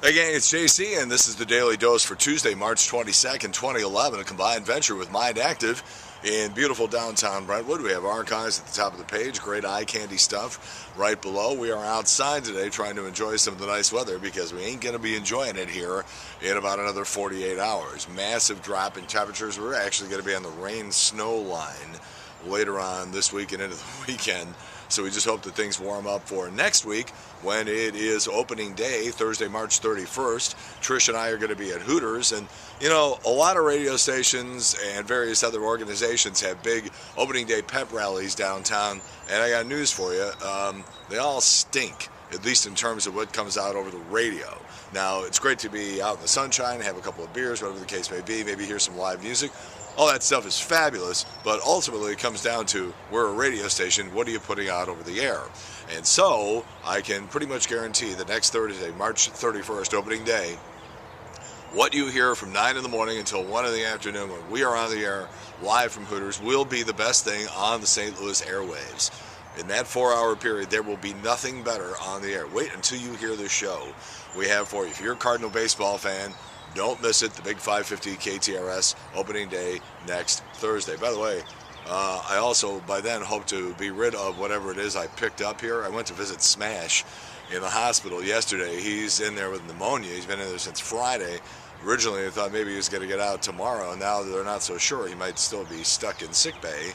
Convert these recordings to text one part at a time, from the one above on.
Hey gang, it's JC, and this is the Daily Dose for Tuesday, March 22nd, 2011, a combined venture with Mind Active in beautiful downtown Brentwood. We have archives at the top of the page, great eye candy stuff right below. We are outside today trying to enjoy some of the nice weather because we ain't going to be enjoying it here in about another 48 hours. Massive drop in temperatures. We're actually going to be on the rain-snow line later on this week and into the weekend. So we just hope that things warm up for next week when it is opening day, Thursday, March 31st. Trish and I are going to be at Hooters. And, you know, a lot of radio stations and various other organizations have big opening day pep rallies downtown. And I got news for you. They all stink, at least in terms of what comes out over the radio. Now, it's great to be out in the sunshine, have a couple of beers, whatever the case may be, maybe hear some live music. All that stuff is fabulous, but ultimately it comes down to, we're a radio station, what are you putting out over the air? And so, I can pretty much guarantee that next Thursday, March 31st, opening day, what you hear from 9 in the morning until 1 in the afternoon when we are on the air, live from Hooters, will be the best thing on the St. Louis airwaves. In that 4-hour period, there will be nothing better on the air. Wait until you hear the show we have for you. If you're a Cardinal baseball fan, don't miss it, the big 550 KTRS opening day next Thursday. By the way, I also, by then, hope to be rid of whatever it is I picked up here. I went to visit Smash in the hospital yesterday. He's in there with pneumonia. He's been in there since Friday. Originally, I thought maybe he was going to get out tomorrow. Now they're not so sure. He might still be stuck in sick bay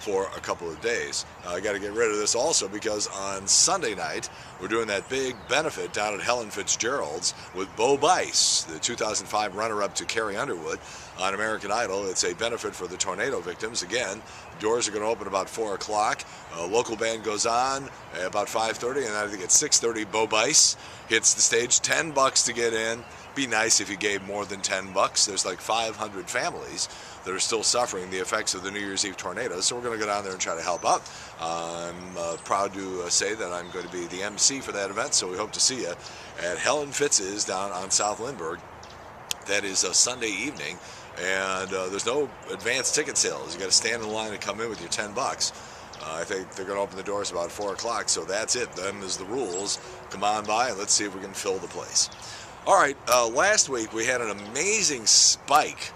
for a couple of days. I got to get rid of this also because on Sunday night we're doing that big benefit down at Helen Fitzgerald's with Bo Bice, the 2005 runner-up to Carrie Underwood on American Idol. It's a benefit for the tornado victims. Again, doors are going to open about 4 o'clock. A local band goes on at about 5:30, and I think at 6:30 Bo Bice hits the stage. $10 to get in. Be nice if you gave more than $10. There's like 500 families that are still suffering the effects of the New Year's Eve tornadoes, so we're going to go down there and try to help out. I'm proud to say that I'm going to be the MC for that event, so we hope to see you at Helen Fitz's down on South Lindbergh. That is a Sunday evening, and there's no advanced ticket sales. You got to stand in line and come in with your $10. I think they're going to open the doors about 4 o'clock, so that's it. Them is the rules. Come on by, and let's see if we can fill the place. All right, last week we had an amazing spike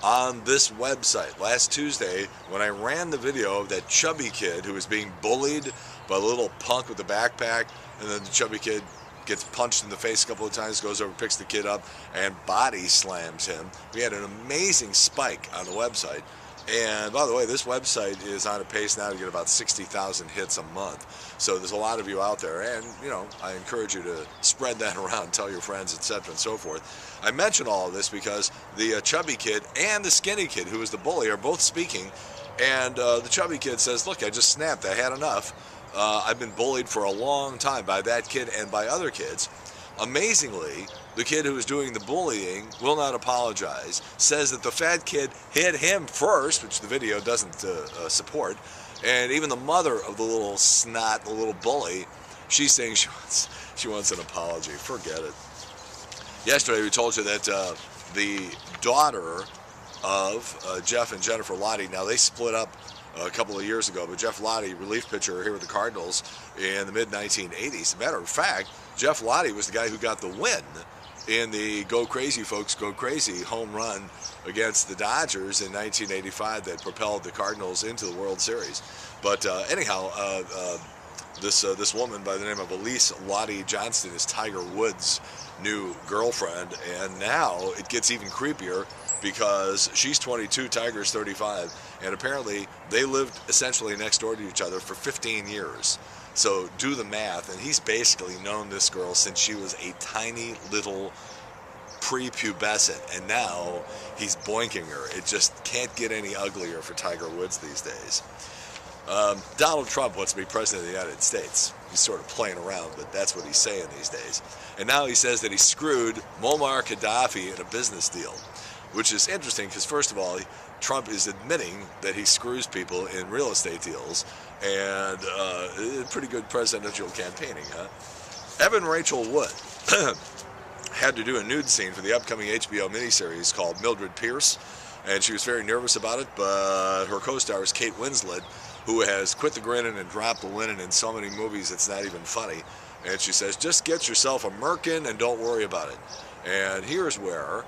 on this website. Last Tuesday, when I ran the video of that chubby kid who was being bullied by the little punk with the backpack, and then the chubby kid gets punched in the face a couple of times, goes over, picks the kid up, and body slams him. We had an amazing spike on the website. And by the way, this website is on a pace now to get about 60,000 hits a month. So there's a lot of you out there, and you know, I encourage you to spread that around, tell your friends, etc. and so forth. I mention all of this because the chubby kid and the skinny kid, who was the bully, are both speaking. And the chubby kid says, "Look, I just snapped. I had enough. I've been bullied for a long time by that kid and by other kids." Amazingly, the kid who was doing the bullying will not apologize, says that the fat kid hit him first, which the video doesn't support, and even the mother of the little snot, the little bully, she's saying she wants an apology. Forget it. Yesterday we told you that the daughter of Jeff and Jennifer Lottie, now they split up a couple of years ago, but Jeff Lottie, relief pitcher here with the Cardinals in the mid-1980s. As a matter of fact, Jeff Lottie was the guy who got the win in the Go Crazy Folks Go Crazy home run against the Dodgers in 1985 that propelled the Cardinals into the World Series. But anyhow, this woman by the name of Elise Lottie Johnston is Tiger Woods' new girlfriend, and now it gets even creepier because she's 22, Tiger's 35, and apparently they lived essentially next door to each other for 15 years. So do the math, and he's basically known this girl since she was a tiny little prepubescent, and now he's boinking her. It just can't get any uglier for Tiger Woods these days. Donald Trump wants to be president of the United States. He's sort of playing around, but that's what he's saying these days. And now he says that he screwed Muammar Gaddafi in a business deal, which is interesting because, first of all, Trump is admitting that he screws people in real estate deals, and pretty good presidential campaigning, huh? Evan Rachel Wood had to do a nude scene for the upcoming HBO miniseries called Mildred Pierce, and she was very nervous about it, but her co-stars Kate Winslet who has quit the grinning and dropped the linen in so many movies it's not even funny. And she says, just get yourself a merkin and don't worry about it. And here's where,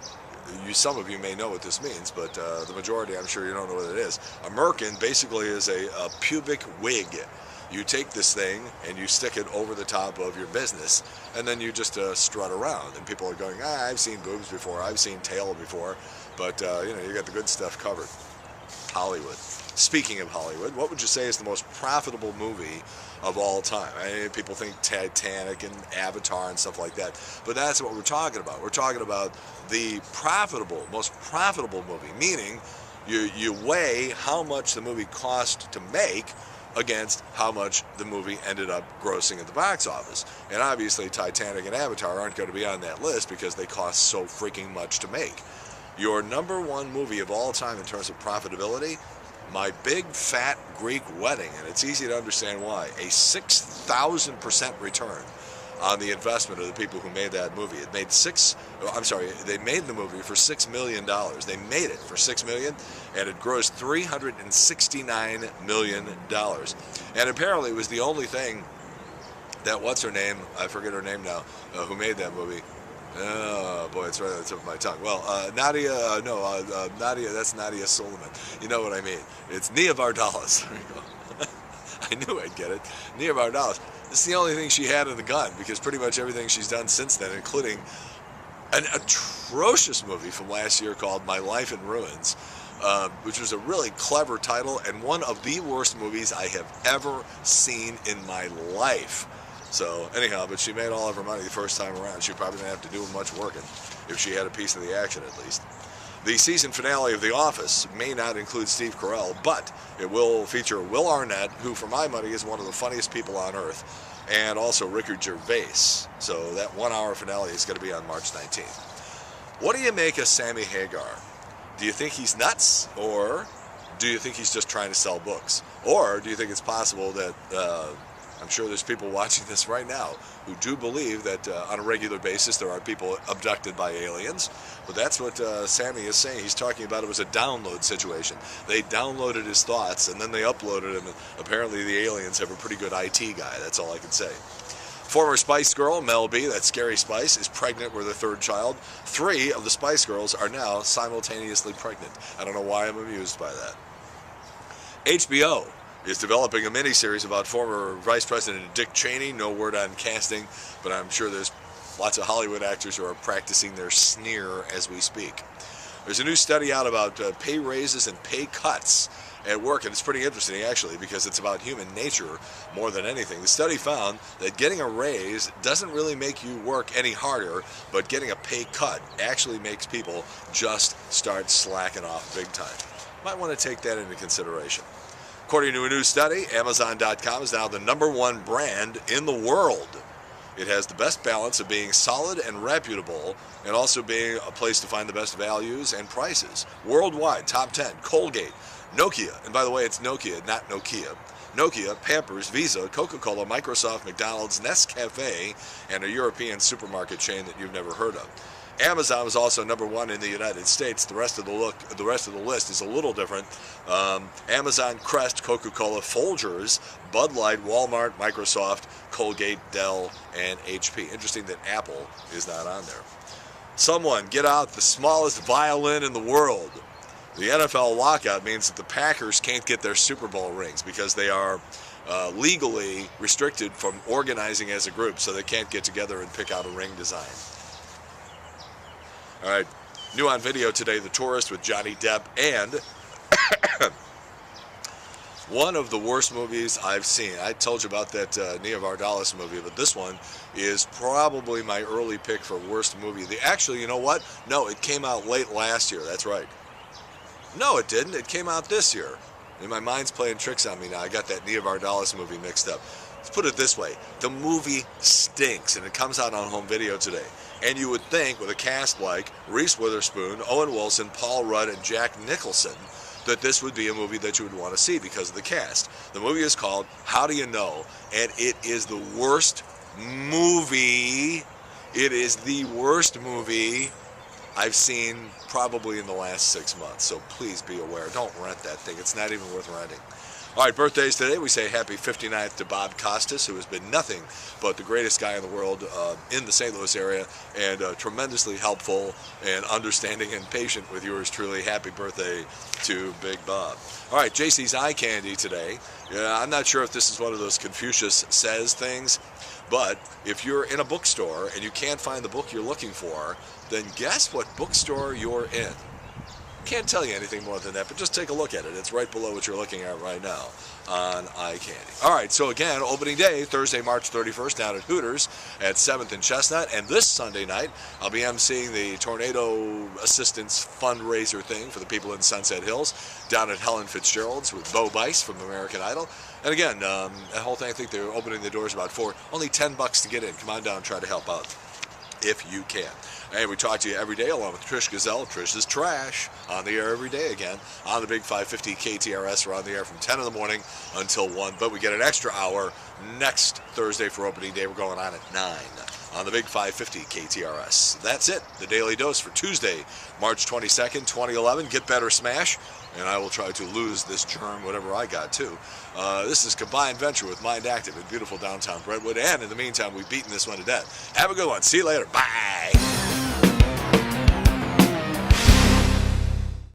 some of you may know what this means, but the majority, I'm sure you don't know what it is. A merkin basically is a pubic wig. You take this thing and you stick it over the top of your business, and then you just strut around. And people are going, I've seen boobs before, I've seen tail before, but you got the good stuff covered. Hollywood. Speaking of Hollywood, what would you say is the most profitable movie of all time? I mean, people think Titanic and Avatar and stuff like that, but that's what we're talking about. We're talking about the most profitable movie, meaning you weigh how much the movie cost to make against how much the movie ended up grossing at the box office. And obviously Titanic and Avatar aren't going to be on that list because they cost so freaking much to make. Your number one movie of all time in terms of profitability, My Big Fat Greek Wedding, and it's easy to understand why. A 6,000% return on the investment of the people who made that movie. They made the movie for $6 million. They made it for $6 million, and it grossed $369 million. And apparently it was the only thing that, what's her name? I forget her name now, who made that movie. Oh boy, it's right on the tip of my tongue. Well, Nadia, that's Nadia Solomon. You know what I mean. It's Nia Vardalos. There you go. I knew I'd get it. Nia Vardalos. This is the only thing she had in the gun, because pretty much everything she's done since then, including an atrocious movie from last year called My Life in Ruins, which was a really clever title and one of the worst movies I have ever seen in my life. So anyhow, but she made all of her money the first time around. She probably didn't have to do much working if she had a piece of the action at least. The season finale of The Office may not include Steve Carell, but it will feature Will Arnett, who for my money is one of the funniest people on earth, and also Ricky Gervais. So that 1 hour finale is going to be on March 19th. What do you make of Sammy Hagar? Do you think he's nuts, or do you think he's just trying to sell books? Or do you think it's possible that I'm sure there's people watching this right now who do believe that on a regular basis there are people abducted by aliens. But that's what Sammy is saying. He's talking about it was a download situation. They downloaded his thoughts and then they uploaded them. Apparently the aliens have a pretty good IT guy. That's all I can say. Former Spice Girl, Mel B, that's Scary Spice, is pregnant with her third child. 3 of the Spice Girls are now simultaneously pregnant. I don't know why I'm amused by that. HBO is developing a miniseries about former Vice President Dick Cheney. No word on casting, but I'm sure there's lots of Hollywood actors who are practicing their sneer as we speak. There's a new study out about pay raises and pay cuts at work, and it's pretty interesting actually, because it's about human nature more than anything. The study found that getting a raise doesn't really make you work any harder, but getting a pay cut actually makes people just start slacking off big time. Might want to take that into consideration. According to a new study, Amazon.com is now the #1 brand in the world. It has the best balance of being solid and reputable, and also being a place to find the best values and prices. Worldwide, top 10, Colgate, Nokia, and by the way, it's Nokia, not Nokia. Nokia, Pampers, Visa, Coca-Cola, Microsoft, McDonald's, Nescafe, and a European supermarket chain that you've never heard of. Amazon was also #1 in the United States. The rest of the list is a little different. Amazon, Crest, Coca-Cola, Folgers, Bud Light, Walmart, Microsoft, Colgate, Dell, and HP. Interesting that Apple is not on there. Someone get out the smallest violin in the world. The NFL lockout means that the Packers can't get their Super Bowl rings because they are legally restricted from organizing as a group, so they can't get together and pick out a ring design. All right, new on video today, The Tourist with Johnny Depp, and one of the worst movies I've seen. I told you about that Nia Vardalos movie, but this one is probably my early pick for worst movie. Actually, you know what? No, it came out late last year. That's right. No, it didn't. It came out this year. And my mind's playing tricks on me now. I got that Nia Vardalos movie mixed up. Let's put it this way. The movie stinks, and it comes out on home video today. And you would think, with a cast like Reese Witherspoon, Owen Wilson, Paul Rudd, and Jack Nicholson, that this would be a movie that you would want to see because of the cast. The movie is called How Do You Know? And it is the worst movie. It is the worst movie I've seen probably in the last 6 months. So please be aware. Don't rent that thing. It's not even worth renting. All right, birthdays today. We say happy 59th to Bob Costas, who has been nothing but the greatest guy in the world in the St. Louis area, and tremendously helpful and understanding and patient with yours truly. Happy birthday to Big Bob. All right, JC's Eye Candy today. I'm not sure if this is one of those Confucius says things, but if you're in a bookstore and you can't find the book you're looking for, then guess what bookstore you're in. Can't tell you anything more than that, but just take a look at it. It's right below what you're looking at right now on Eye Candy. All right, so again, opening day, Thursday, March 31st, down at Hooters at 7th and Chestnut. And this Sunday night, I'll be emceeing the Tornado Assistance fundraiser thing for the people in Sunset Hills down at Helen Fitzgerald's with Bo Bice from American Idol. And again, that whole thing, I think they're opening the doors about 4, only $10 to get in. Come on down and try to help out if you can. Hey, we talk to you every day along with Trish Gazelle. Trish's Trash on the air every day again on the Big 550 KTRS. We're on the air from 10 in the morning until 1, but we get an extra hour next Thursday for opening day. We're going on at 9 on the Big 550 KTRS. That's it, the Daily Dose for Tuesday, March 22nd, 2011. Get better, smash, and I will try to lose this germ, whatever I got, too. This is Combined Venture with Mind Active in beautiful downtown Brentwood, and in the meantime, we've beaten this one to death. Have a good one. See you later. Bye.